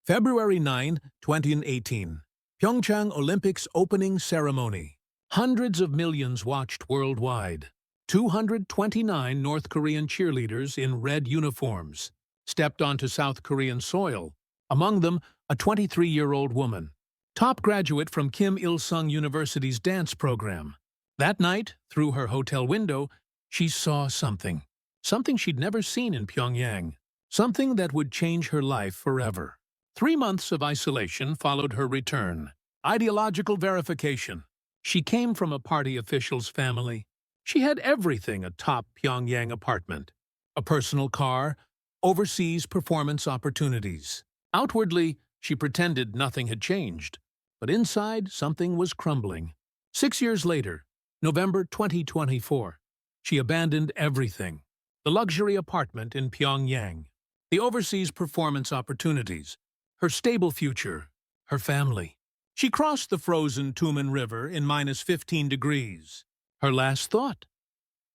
February 9, 2018. Pyeongchang Olympics opening ceremony. Hundreds of millions watched worldwide. 229 North Korean cheerleaders in red uniforms stepped onto South Korean soil, among them a 23-year-old woman, top graduate from Kim Il-sung University's dance program. That night, through her hotel window, she saw something she'd never seen in Pyongyang, something that would change her life forever. 3 months of isolation followed her return. Ideological verification. She came from a party official's family. She had everything: a top Pyongyang apartment, a personal car, overseas performance opportunities. Outwardly, she pretended nothing had changed, but inside something was crumbling. 6 years later, November 2024, she abandoned everything: the luxury apartment in Pyongyang, the overseas performance opportunities, her stable future, her family. She crossed the frozen Tumen River in -15 degrees. Her last thought?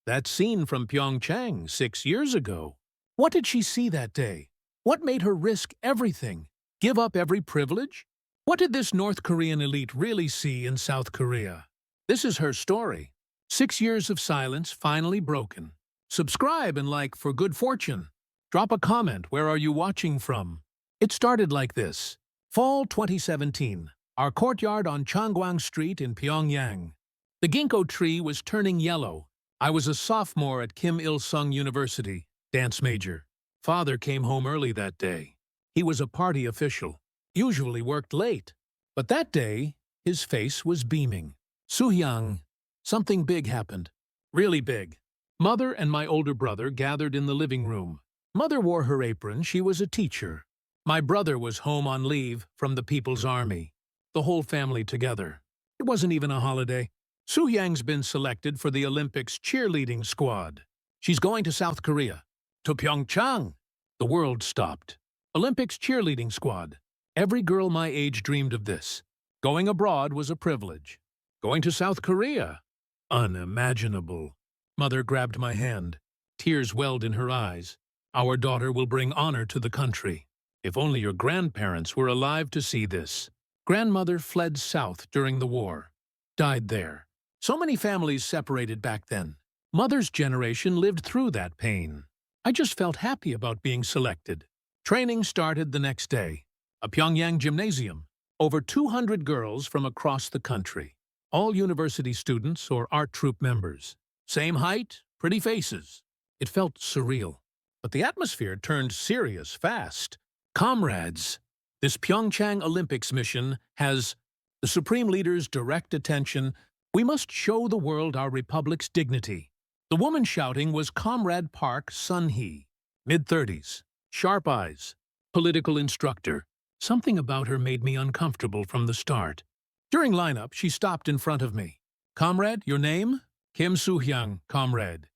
That scene from Pyeongchang 6 years ago. What did she see that day? What made her risk everything, give up every privilege? What did this North Korean elite really see in South Korea? This is her story. 6 years of silence finally broken. Subscribe and like for good fortune. Drop a comment. Where are you watching from? It started like this. Fall 2017. Our courtyard on Changgwang Street in Pyongyang. The ginkgo tree was turning yellow. I was a sophomore at Kim Il-sung University, dance major. Father came home early that day. He was a party official, usually worked late. But that day, his face was beaming. Soo-hyang, something big happened. Really big. Mother and my older brother gathered in the living room. Mother wore her apron. She was a teacher. My brother was home on leave from the People's Army. The whole family together. It wasn't even a holiday. Soo-hyang's been selected for the Olympics cheerleading squad. She's going to South Korea. To Pyeongchang. The world stopped. Olympics cheerleading squad. Every girl my age dreamed of this. Going abroad was a privilege. Going to South Korea? Unimaginable. Mother grabbed my hand. Tears welled in her eyes. Our daughter will bring honor to the country. If only your grandparents were alive to see this. Grandmother fled south during the war. Died there. So many families separated back then. Mother's generation lived through that pain. I just felt happy about being selected. Training started the next day. A Pyongyang gymnasium. Over 200 girls from across the country. All university students or art troupe members. Same height, pretty faces. It felt surreal. But the atmosphere turned serious fast. Comrades, this Pyeongchang Olympics mission has the Supreme Leader's direct attention. We must show the world our republic's dignity. The woman shouting was Comrade Park Sun-hee, mid-30s, sharp eyes, political instructor. Something about her made me uncomfortable from the start. During lineup, she stopped in front of me. Comrade, your name? Kim Soo-hyang, comrade.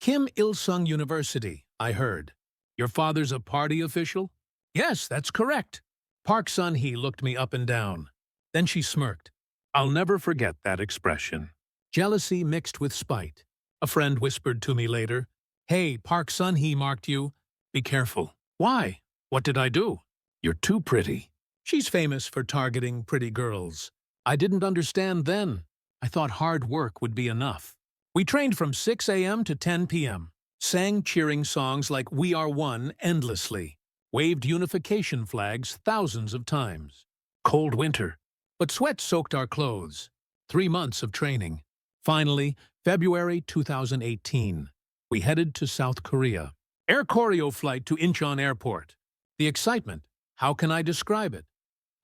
Kim Il-sung University, I heard. Your father's a party official? Yes, that's correct. Park Sun-hee looked me up and down. Then she smirked. I'll never forget that expression. Jealousy mixed with spite. A friend whispered to me later, "Hey, Park Sun-hee marked you. Be careful." Why? What did I do? You're too pretty. She's famous for targeting pretty girls. I didn't understand then. I thought hard work would be enough. We trained from 6 a.m. to 10 p.m., sang cheering songs like "We Are One" endlessly, waved unification flags thousands of times. Cold winter, but sweat soaked our clothes. 3 months of training. Finally, February 2018, we headed to South Korea. Air choreo flight to Incheon Airport. The excitement, how can I describe it?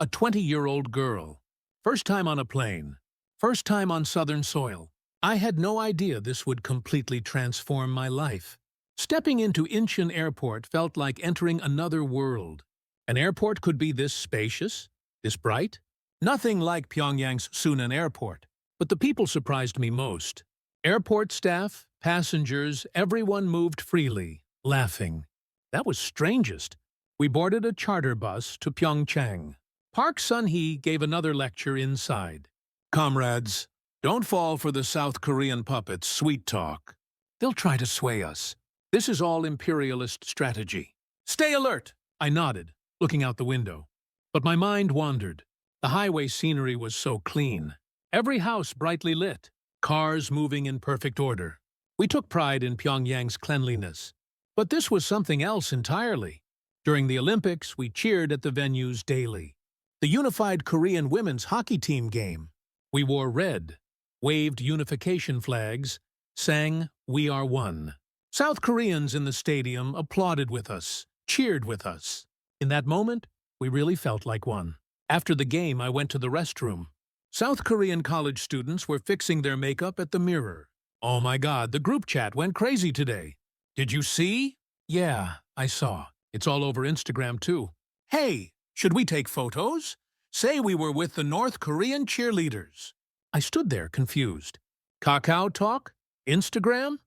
A 20-year-old girl. First time on a plane. First time on southern soil. I had no idea this would completely transform my life. Stepping into Incheon Airport felt like entering another world. An airport could be this spacious, this bright. Nothing like Pyongyang's Sunan Airport, but the people surprised me most. Airport staff, passengers, everyone moved freely, laughing. That was strangest. We boarded a charter bus to Pyeongchang. Park Sun-hee gave another lecture inside. Comrades, don't fall for the South Korean puppets' sweet talk. They'll try to sway us. This is all imperialist strategy. Stay alert! I nodded. looking out the window. But my mind wandered. The highway scenery was so clean. Every house brightly lit, cars moving in perfect order. We took pride in Pyongyang's cleanliness. But this was something else entirely. During the Olympics, we cheered at the venues daily. The unified Korean women's hockey team game. We wore red, waved unification flags, sang "We Are One." South Koreans in the stadium applauded with us, cheered with us. In that moment, we really felt like one. After the game, I went to the restroom. South Korean college students were fixing their makeup at the mirror. Oh my God, the group chat went crazy today. Did you see? Yeah, I saw. It's all over Instagram too. Hey, should we take photos? Say we were with the North Korean cheerleaders. I stood there confused. Kakao Talk? Instagram?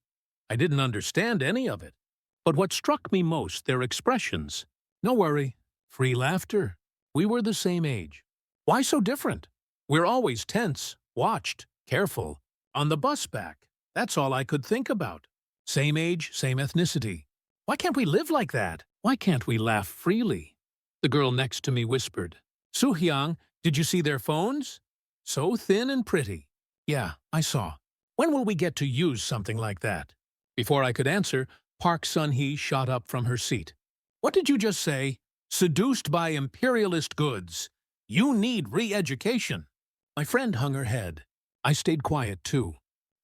I didn't understand any of it. But what struck me most, their expressions. No worry. Free laughter. We were the same age. Why so different? We're always tense, watched, careful. On the bus back, that's all I could think about. Same age, same ethnicity. Why can't we live like that? Why can't we laugh freely? The girl next to me whispered, Soo-hyang, did you see their phones? So thin and pretty. Yeah, I saw. When will we get to use something like that? Before I could answer, Park Sun-hee shot up from her seat. What did you just say? Seduced by imperialist goods. You need re-education. My friend hung her head. I stayed quiet too.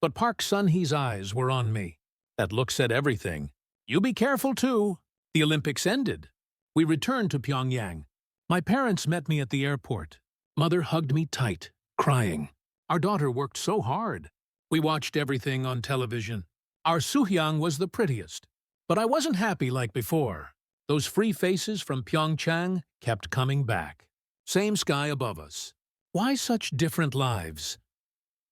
But Park Sun-hee's eyes were on me. That look said everything. You be careful too. The Olympics ended. We returned to Pyongyang. My parents met me at the airport. Mother hugged me tight, crying. Our daughter worked so hard. We watched everything on television. Our Soo-hyang was the prettiest. But I wasn't happy like before. Those free faces from Pyeongchang kept coming back. Same sky above us. Why such different lives?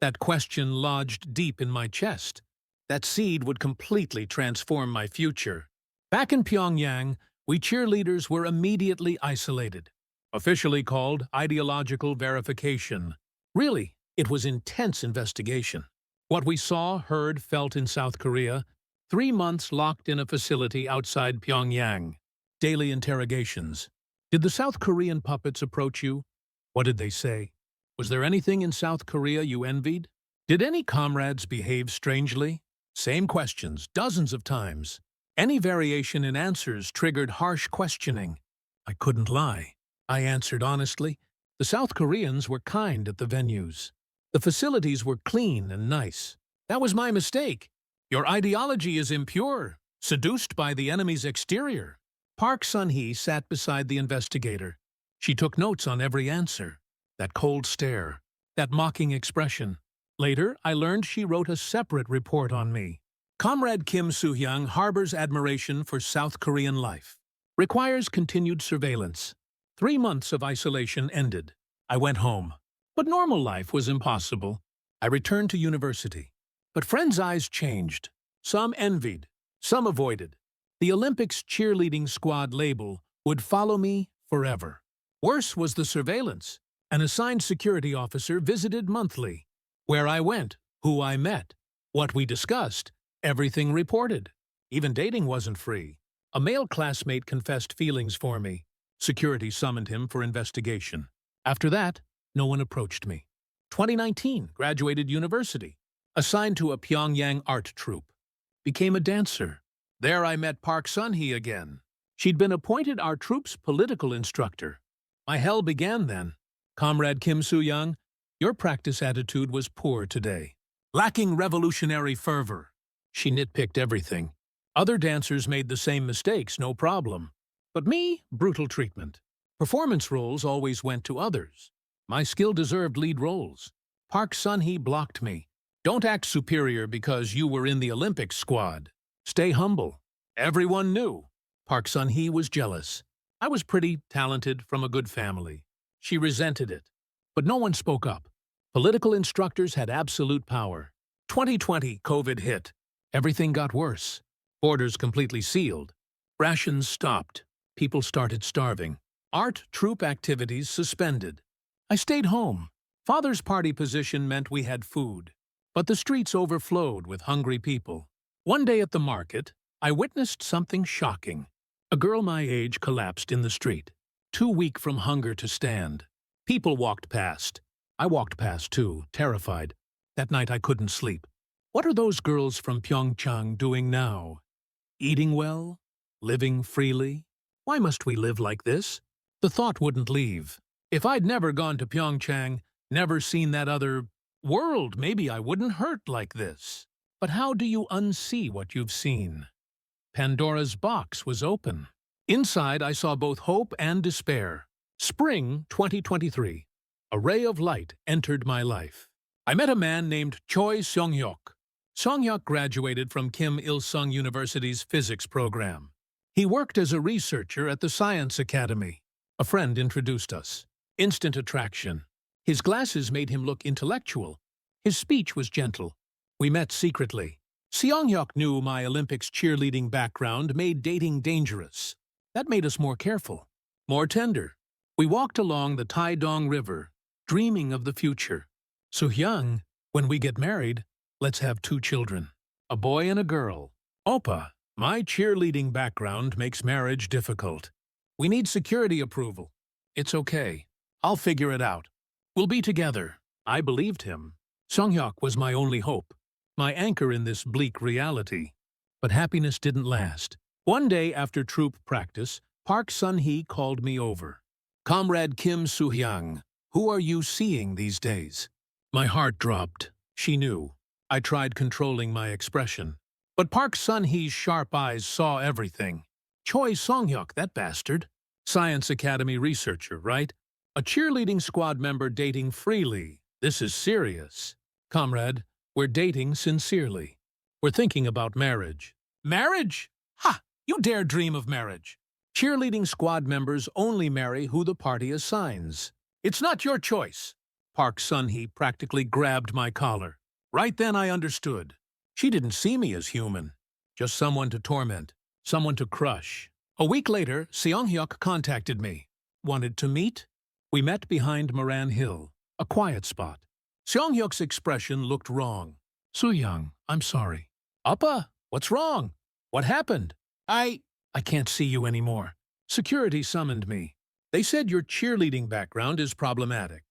That question lodged deep in my chest. That seed would completely transform my future. Back in Pyongyang, we cheerleaders were immediately isolated. Officially called ideological verification. Really, it was intense investigation. What we saw, heard, felt in South Korea, 3 months locked in a facility outside Pyongyang. Daily interrogations. Did the South Korean puppets approach you? What did they say? Was there anything in South Korea you envied? Did any comrades behave strangely? Same questions, dozens of times. Any variation in answers triggered harsh questioning. I couldn't lie. I answered honestly. The South Koreans were kind at the venues. The facilities were clean and nice. That was my mistake. Your ideology is impure, seduced by the enemy's exterior. Park Sun-hee sat beside the investigator. She took notes on every answer. That cold stare, that mocking expression. Later, I learned she wrote a separate report on me. Comrade Kim Soo-hyang harbors admiration for South Korean life. Requires continued surveillance. 3 months of isolation ended. I went home. But normal life was impossible. I returned to university. But friends' eyes changed. Some envied, some avoided. The Olympics cheerleading squad label would follow me forever. Worse was the surveillance. An assigned security officer visited monthly. Where I went, who I met, what we discussed, everything reported. Even dating wasn't free. A male classmate confessed feelings for me. Security summoned him for investigation. After that, no one approached me. 2019, graduated university. Assigned to a Pyongyang art troupe. Became a dancer. There I met Park Sun-hee again. She'd been appointed our troupe's political instructor. My hell began then. Comrade Kim Soo-hyang, your practice attitude was poor today. Lacking revolutionary fervor. She nitpicked everything. Other dancers made the same mistakes, no problem. But me, brutal treatment. Performance roles always went to others. My skill deserved lead roles. Park Sun-hee blocked me. Don't act superior because you were in the Olympics squad. Stay humble. Everyone knew. Park Sun-hee was jealous. I was pretty, talented, from a good family. She resented it. But no one spoke up. Political instructors had absolute power. 2020, COVID hit. Everything got worse. Borders completely sealed. Rations stopped. People started starving. Art troupe activities suspended. I stayed home. Father's party position meant we had food. But the streets overflowed with hungry people. One day at the market, I witnessed something shocking. A girl my age collapsed in the street. too weak from hunger to stand. People walked past. I walked past too, terrified. That night I couldn't sleep. What are those girls from Pyeongchang doing now? Eating well? Living freely? Why must we live like this? The thought wouldn't leave. If I'd never gone to Pyeongchang, never seen that other world, maybe I wouldn't hurt like this. But how do you unsee what you've seen? Pandora's box was open. Inside I saw both hope and despair. Spring 2023. A ray of light entered my life. I met a man named Choi Seong-hyuk. Seong-hyuk graduated from Kim Il-sung University's physics program. He worked as a researcher at the Science Academy. A friend introduced us. Instant attraction. His glasses made him look intellectual. His speech was gentle. We met secretly. Seong-hyuk knew my Olympics cheerleading background made dating dangerous. That made us more careful, more tender. We walked along the Taedong River, dreaming of the future. So-hyung, when we get married, let's have 2 children, a boy and a girl. Oppa, my cheerleading background makes marriage difficult. We need security approval. It's okay. I'll figure it out. We'll be together. I believed him. Seong-hyuk was my only hope, my anchor in this bleak reality. But happiness didn't last. One day after troop practice, Park Sun-hee called me over. Comrade Kim Soo-hyung, who are you seeing these days? My heart dropped. She knew. I tried controlling my expression. But Park Sun-hee's sharp eyes saw everything. Choi Seong-hyuk, that bastard. Science Academy researcher, right? A cheerleading squad member dating freely. This is serious. Comrade, we're dating sincerely. We're thinking about marriage. Marriage? Ha! You dare dream of marriage. Cheerleading squad members only marry who the party assigns. It's not your choice. Park Sun-hee practically grabbed my collar. Right then I understood. She didn't see me as human. Just someone to torment. Someone to crush. A week later, Seong-hyuk contacted me. Wanted to meet? We met behind Moran Hill, a quiet spot. Seong-hyuk's expression looked wrong. Soo-hyung, I'm sorry. Appa, what's wrong? What happened? I can't see you anymore. Security summoned me. They said your cheerleading background is problematic.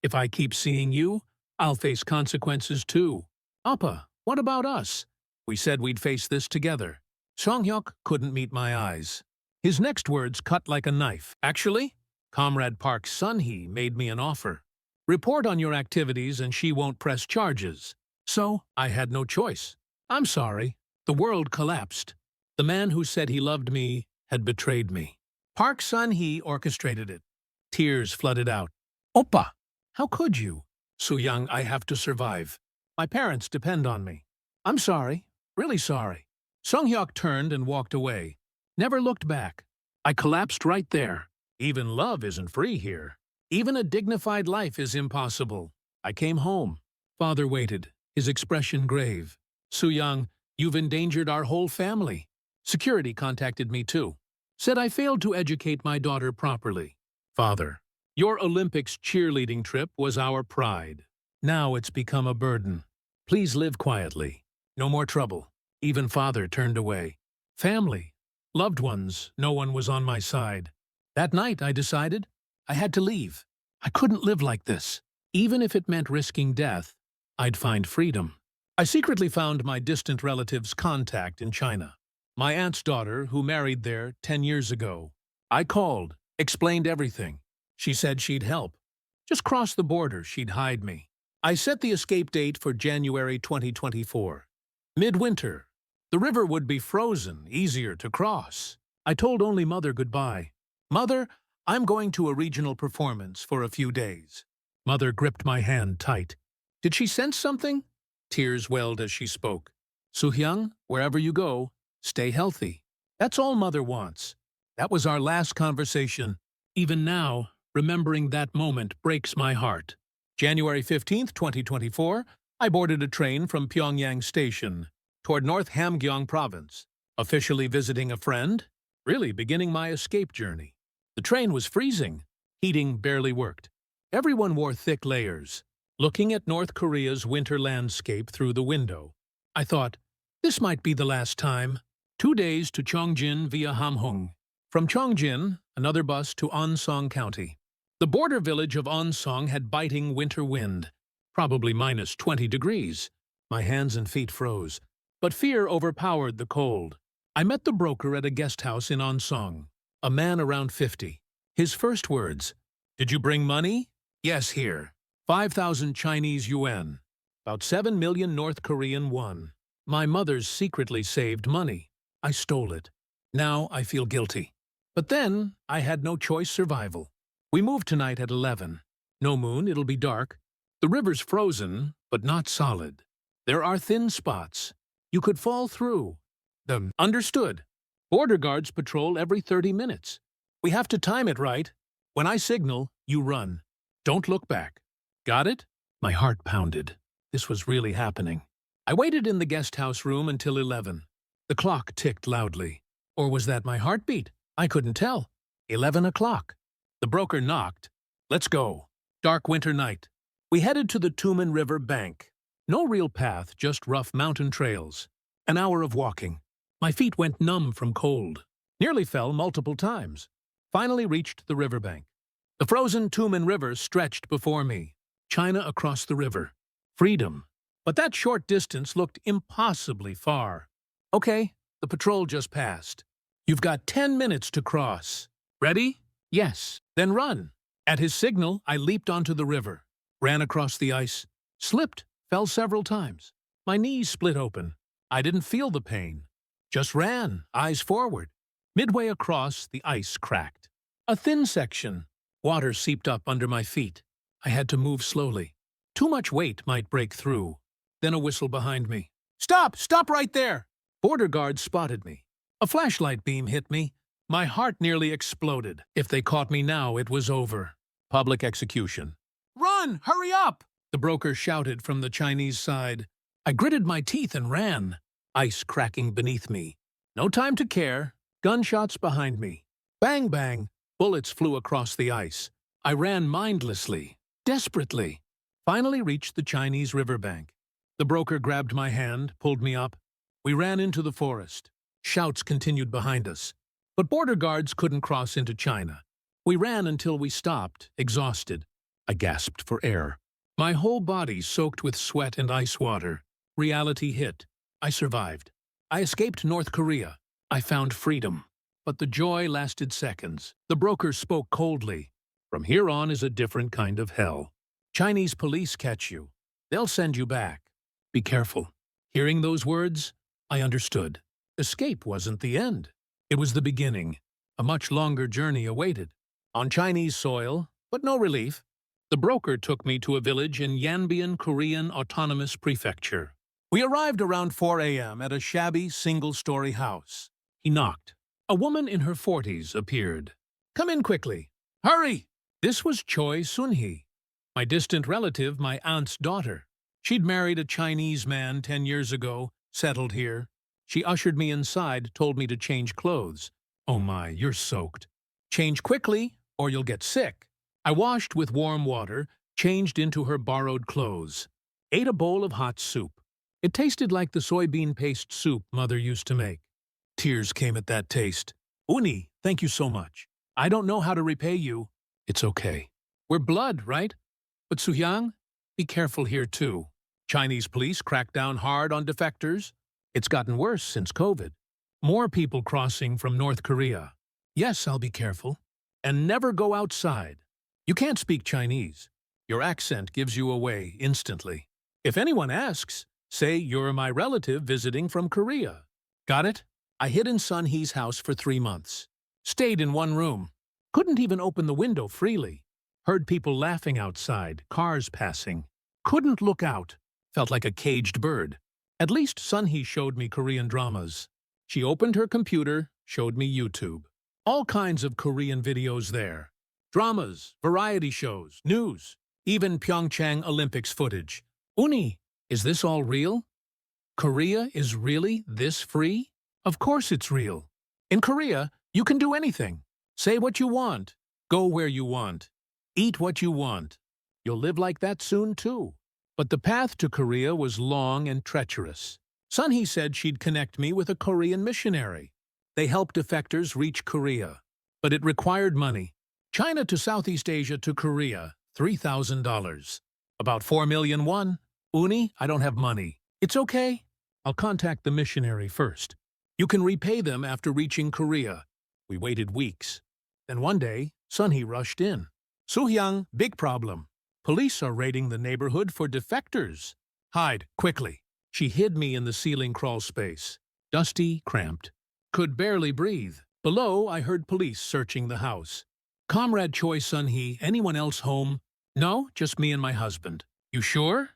If I keep seeing you, I'll face consequences too. Appa, what about us? We said we'd face this together. Seong-hyuk couldn't meet my eyes. His next words cut like a knife. Actually, Comrade Park Sun-hee made me an offer. Report on your activities and she won't press charges. So, I had no choice. I'm sorry. The world collapsed. The man who said he loved me had betrayed me. Park Sun-hee orchestrated it. Tears flooded out. Oppa, how could you? Soo-hyung, I have to survive. My parents depend on me. I'm sorry. Really sorry. Seong-hyuk turned and walked away. Never looked back. I collapsed right there. Even love isn't free here. Even a dignified life is impossible. I came home. Father waited, his expression grave. Soo-hyung, you've endangered our whole family. Security contacted me too. Said I failed to educate my daughter properly. Father, your Olympics cheerleading trip was our pride. Now it's become a burden. Please live quietly. No more trouble. Even father turned away. Family, loved ones, no one was on my side. That night I decided I had to leave. I couldn't live like this. Even if it meant risking death, I'd find freedom. I secretly found my distant relative's contact in China. My aunt's daughter, who married there 10 years ago. I called, explained everything. She said she'd help. Just cross the border, she'd hide me. I set the escape date for January 2024. Midwinter. The river would be frozen, easier to cross. I told only Mother goodbye. Mother, I'm going to a regional performance for a few days. Mother gripped my hand tight. Did she sense something? Tears welled as she spoke. Soo-hyung, wherever you go, stay healthy. That's all Mother wants. That was our last conversation. Even now, remembering that moment breaks my heart. January 15th, 2024, I boarded a train from Pyongyang Station toward North Hamgyong Province, officially visiting a friend, really beginning my escape journey. The train was freezing. Heating barely worked. Everyone wore thick layers, looking at North Korea's winter landscape through the window. I thought, this might be the last time. 2 days to Cheongjin via Hamhung. From Chongjin, another bus to Onsong County. The border village of Onsong had biting winter wind, probably minus 20 degrees. My hands and feet froze, but fear overpowered the cold. I met the broker at a guest house in Onsong, a man around 50. His first words, "Did you bring money?" "Yes, here. 5,000 Chinese yuan. About 7 million North Korean won. My mother's secretly saved money. I stole it. Now I feel guilty. But then I had no choice, survival. We move tonight at 11. No moon, it'll be dark. The river's frozen, but not solid. There are thin spots. You could fall through. Understood. Border guards patrol every 30 minutes. We have to time it right. When I signal, you run. Don't look back. Got it?" My heart pounded. This was really happening. I waited in the guest house room until 11. The clock ticked loudly. Or was that my heartbeat? I couldn't tell. 11 o'clock. The broker knocked. "Let's go." Dark winter night. We headed to the Tumen River bank. No real path, just rough mountain trails. An hour of walking. My feet went numb from cold. Nearly fell multiple times. Finally reached the riverbank. The frozen Tumen River stretched before me. China across the river. Freedom. But that short distance looked impossibly far. "Okay, the patrol just passed. You've got 10 minutes to cross. Ready?" "Yes." "Then run." At his signal, I leaped onto the river, ran across the ice, slipped, fell several times. My knees split open. I didn't feel the pain. Just ran, eyes forward. Midway across, the ice cracked. A thin section. Water seeped up under my feet. I had to move slowly. Too much weight might break through. Then a whistle behind me. "Stop! Stop right there!" Border guards spotted me. A flashlight beam hit me. My heart nearly exploded. If they caught me now, it was over. Public execution. "Run! Hurry up!" the broker shouted from the Chinese side. I gritted my teeth and ran, ice cracking beneath me. No time to care. Gunshots behind me. Bang, bang. Bullets flew across the ice. I ran mindlessly, desperately. Finally reached the Chinese riverbank. The broker grabbed my hand, pulled me up. We ran into the forest. Shouts continued behind us. But border guards couldn't cross into China. We ran until we stopped, exhausted. I gasped for air. My whole body soaked with sweat and ice water. Reality hit. I survived. I escaped North Korea. I found freedom. But the joy lasted seconds. The broker spoke coldly. "From here on is a different kind of hell. Chinese police catch you. They'll send you back. Be careful." Hearing those words, I understood. Escape wasn't the end. It was the beginning. A much longer journey awaited. On Chinese soil, but no relief. The broker took me to a village in Yanbian Korean Autonomous Prefecture. We arrived around 4 a.m. at a shabby single-story house. He knocked. A woman in her 40s appeared. "Come in quickly." "Hurry!" This was Choi Sun-hee, my distant relative, my aunt's daughter. She'd married a Chinese man 10 years ago, settled here. She ushered me inside, told me to change clothes. "Oh my, you're soaked. Change quickly, or you'll get sick." I washed with warm water, changed into her borrowed clothes. Ate a bowl of hot soup. It tasted like the soybean paste soup Mother used to make. Tears came at that taste. "Uni, thank you so much. I don't know how to repay you." "It's okay. We're blood, right? But Suyang, be careful here too. Chinese police crack down hard on defectors. It's gotten worse since COVID. More people crossing from North Korea." "Yes, I'll be careful. And never go outside. You can't speak Chinese. Your accent gives you away instantly. If anyone asks, say you're my relative visiting from Korea." Got it? I hid in Sun-hee's house for 3 months. Stayed in one room. Couldn't even open the window freely. Heard people laughing outside, cars passing. Couldn't look out. Felt like a caged bird. At least Sun-hee showed me Korean dramas. She opened her computer, showed me YouTube. All kinds of Korean videos there. Dramas, variety shows, news, even Pyeongchang Olympics footage. "Uni, is this all real? Korea is really this free?" Of course it's real. In Korea, you can do anything. Say what you want. Go where you want. Eat what you want. You'll live like that soon, too. But the path to Korea was long and treacherous. Sun-hee said she'd connect me with a Korean missionary. They help defectors reach Korea. but it required money. China to Southeast Asia to Korea, $3,000. About 4 million won. Uni, I don't have money. It's okay. I'll contact the missionary first. You can repay them after reaching Korea. We waited weeks. Then one day, Sunhee rushed in. Soohyang, big problem. Police are raiding the neighborhood for defectors. Hide, quickly. She hid me in the ceiling crawl space. Dusty, cramped. Could barely breathe. Below, I heard police searching the house. Comrade Choi Sunhee, anyone else home? No, just me and my husband. You sure?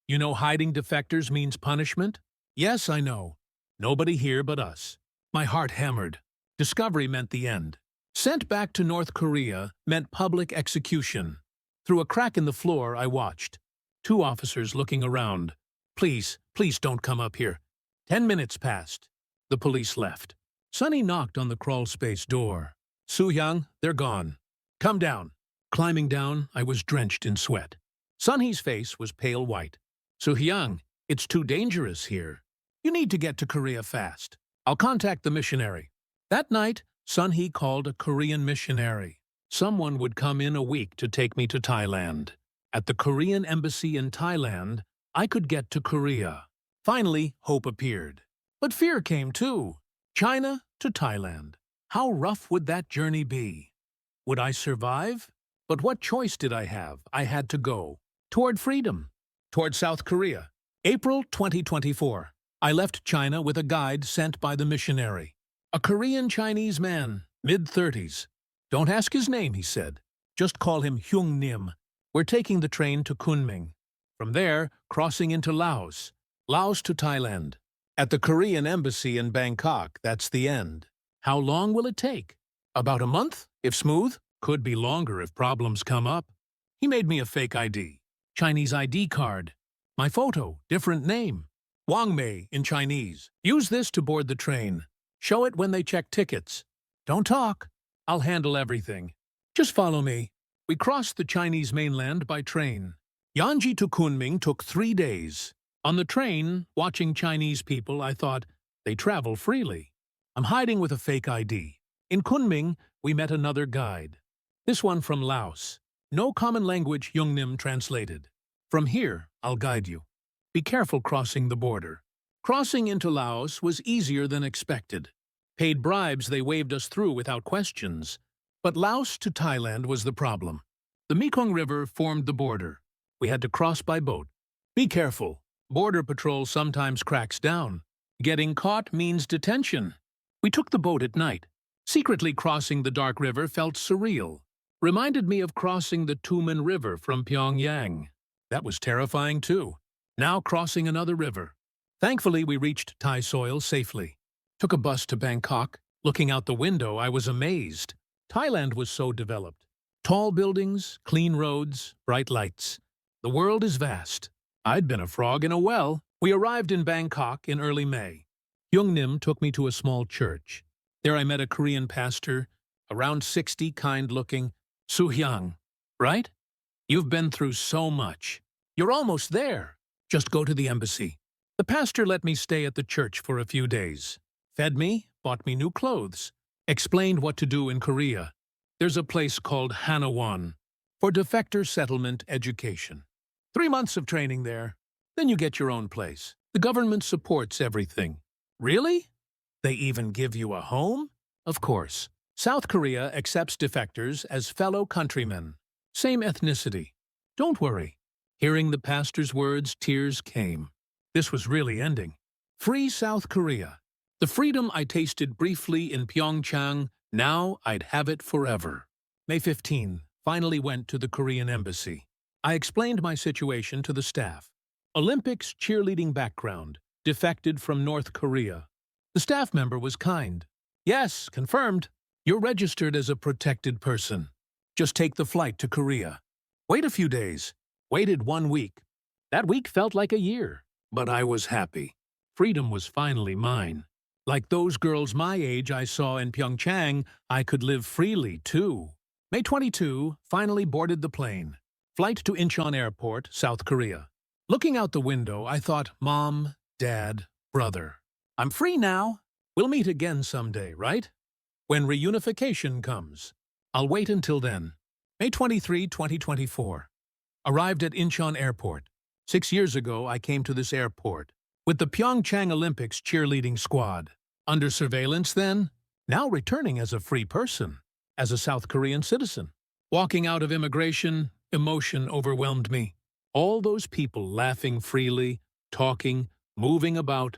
You know hiding defectors means punishment? Yes, I know. Nobody here but us. My heart hammered. Discovery meant the end. Sent back to North Korea meant public execution. Through a crack in the floor, I watched. 2 officers looking around. Please, please don't come up here. 10 minutes passed. The police left. Sunny knocked on the crawl space door. Soohyang, they're gone. Come down. Climbing down, I was drenched in sweat. Sunhee's face was pale white. Soohyang, it's too dangerous here. You need to get to Korea fast. I'll contact the missionary. That night, Sunhee called a Korean missionary. Someone would come in a week to take me to Thailand. At the Korean embassy in Thailand, I could get to Korea. Finally, hope appeared. But fear came too. China to Thailand. How rough would that journey be? Would I survive? But what choice did I have? I had to go. Toward freedom. Toward South Korea. April 2024. I left China with a guide sent by the missionary. A Korean-Chinese man, mid-30s. Don't ask his name, he said. Just call him Hyung Nim. We're taking the train to Kunming. From there, crossing into Laos. Laos to Thailand. At the Korean embassy in Bangkok, that's the end. How long will it take? About a month, if smooth. Could be longer if problems come up. He made me a fake ID. Chinese ID card. My photo, different name. Wang Mei in Chinese. Use this to board the train. Show it when they check tickets. Don't talk. I'll handle everything. Just follow me. We crossed the Chinese mainland by train. Yanji to Kunming took 3 days. On the train, watching Chinese people, I thought, they travel freely. I'm hiding with a fake ID. In Kunming, we met another guide. This one from Laos. No common language, Youngnim translated. From here, I'll guide you. Be careful crossing the border. Crossing into Laos was easier than expected. Paid bribes, they waved us through without questions. But Laos to Thailand was the problem. The Mekong River formed the border. We had to cross by boat. Be careful. Border patrol sometimes cracks down. Getting caught means detention. We took the boat at night. Secretly crossing the dark river felt surreal. Reminded me of crossing the Tumen River from Pyongyang. That was terrifying too. Now crossing another river. Thankfully, we reached Thai soil safely. Took a bus to Bangkok. Looking out the window, I was amazed. Thailand was so developed. Tall buildings, clean roads, bright lights. The world is vast. I'd been a frog in a well. We arrived in Bangkok in early May. Youngnim took me to a small church. There I met a Korean pastor, around 60, kind-looking. Soohyang, right? You've been through so much. You're almost there. Just go to the embassy. The pastor let me stay at the church for a few days. Fed me, bought me new clothes. Explained what to do in Korea. There's a place called Hanawon for defector settlement education. 3 months of training there. Then you get your own place. The government supports everything. Really? They even give you a home? Of course. South Korea accepts defectors as fellow countrymen. Same ethnicity. Don't worry. Hearing the pastor's words, tears came. This was really ending. Free South Korea. The freedom I tasted briefly in Pyeongchang, now I'd have it forever. May 15, finally went to the Korean embassy. I explained my situation to the staff. Olympics cheerleading background, defected from North Korea. The staff member was kind. Yes, confirmed. You're registered as a protected person. Just take the flight to Korea. Wait a few days. Waited 1 week. That week felt like a year. But I was happy. Freedom was finally mine. Like those girls my age I saw in Pyeongchang, I could live freely too. May 22, finally boarded the plane. Flight to Incheon Airport, South Korea. Looking out the window, I thought, Mom, Dad, brother. I'm free now. We'll meet again someday, right? when reunification comes. I'll wait until then. May 23, 2024. Arrived at Incheon Airport. 6 years ago, I came to this airport with the Pyeongchang Olympics cheerleading squad. Under surveillance then, now returning as a free person, as a South Korean citizen. Walking out of immigration, emotion overwhelmed me. All those people laughing freely, talking, moving about,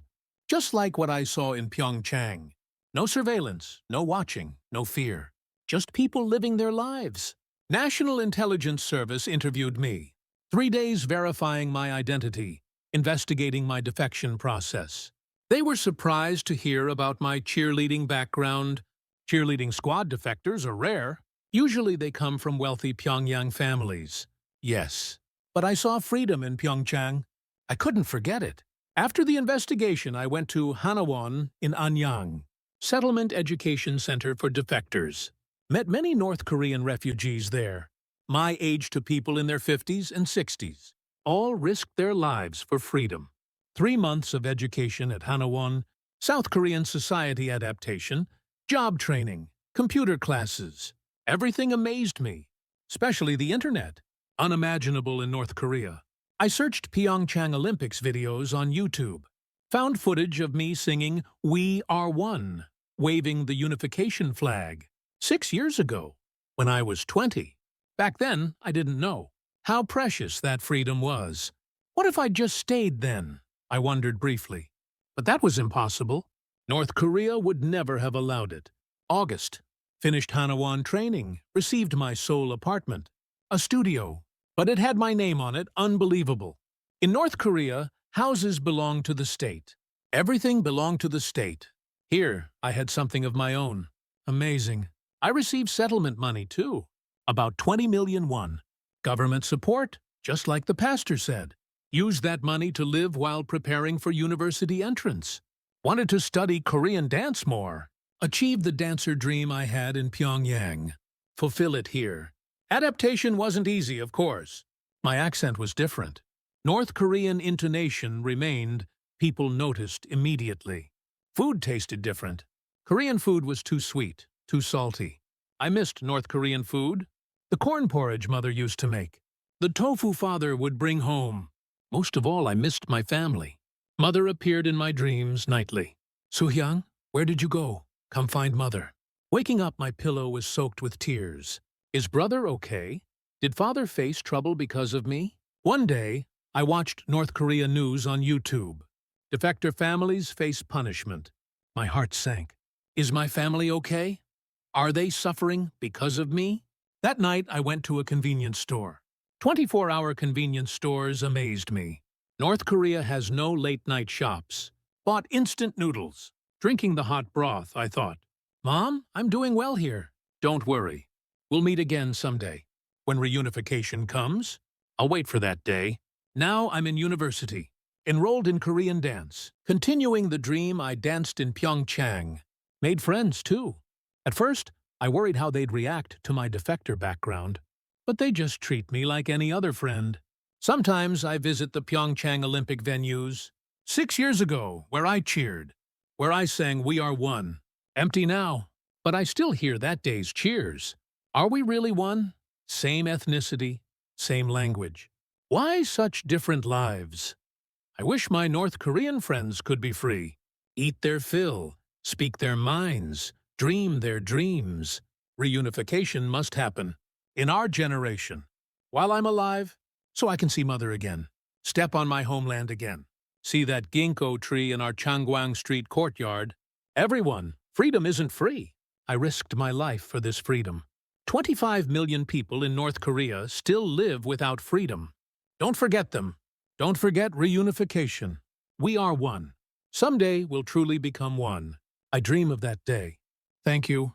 just like what I saw in Pyeongchang. No surveillance, no watching, no fear. Just people living their lives. National Intelligence Service interviewed me. 3 days verifying my identity, investigating my defection process. They were surprised to hear about my cheerleading background. Cheerleading squad defectors are rare. Usually they come from wealthy Pyongyang families. Yes, but I saw freedom in Pyeongchang. I couldn't forget it. After the investigation, I went to Hanawon in Anyang, Settlement Education Center for Defectors. Met many North Korean refugees there. My age to people in their 50s and 60s. All risked their lives for freedom. 3 months of education at Hanawon, South Korean society adaptation, job training, computer classes. Everything amazed me, especially the internet. Unimaginable in North Korea. I searched Pyeongchang Olympics videos on YouTube. Found footage of me singing "We Are One," waving the unification flag. 6 years ago, when I was 20. Back then, I didn't know how precious that freedom was. What if I just stayed then? I wondered briefly. But that was impossible. North Korea would never have allowed it. August. Finished Hanawon training, received my Seoul apartment. A studio. But it had my name on it, unbelievable. In North Korea, houses belong to the state. Everything belonged to the state. Here, I had something of my own. Amazing. I received settlement money, too. About 20 million won. Government support, just like the pastor said. Used that money to live while preparing for university entrance. Wanted to study Korean dance more. Achieve the dancer dream I had in Pyongyang. Fulfill it here. Adaptation wasn't easy, of course. My accent was different. North Korean intonation remained. People noticed immediately. Food tasted different. Korean food was too sweet, too salty. I missed North Korean food. The corn porridge mother used to make. The tofu father would bring home. Most of all, I missed my family. Mother appeared in my dreams nightly. "Soo-hyang, where did you go? Come find mother." Waking up, my pillow was soaked with tears. Is brother okay? Did father face trouble because of me? One day, I watched North Korea news on YouTube. Defector families face punishment. My heart sank. Is my family okay? Are they suffering because of me? That night, I went to a convenience store. 24-hour convenience stores amazed me. North Korea has no late-night shops. Bought instant noodles. Drinking the hot broth, I thought. Mom, I'm doing well here. Don't worry. We'll meet again someday. When reunification comes, I'll wait for that day. Now I'm in university. Enrolled in Korean dance. Continuing the dream I danced in Pyeongchang. Made friends, too. At first, I worried how they'd react to my defector background. But they just treat me like any other friend. Sometimes I visit the Pyeongchang Olympic venues. 6 years ago, where I cheered. Where I sang "We Are One." Empty now. But I still hear that day's cheers. Are we really one? Same ethnicity, same language. Why such different lives? I wish my North Korean friends could be free. Eat their fill, speak their minds, dream their dreams. Reunification must happen. In our generation. While I'm alive, so I can see mother again. Step on my homeland again. See that ginkgo tree in our Changwang Street courtyard. Everyone, freedom isn't free. I risked my life for this freedom. 25 million people in North Korea still live without freedom. Don't forget them. Don't forget reunification. We are one. Someday we'll truly become one. I dream of that day. Thank you.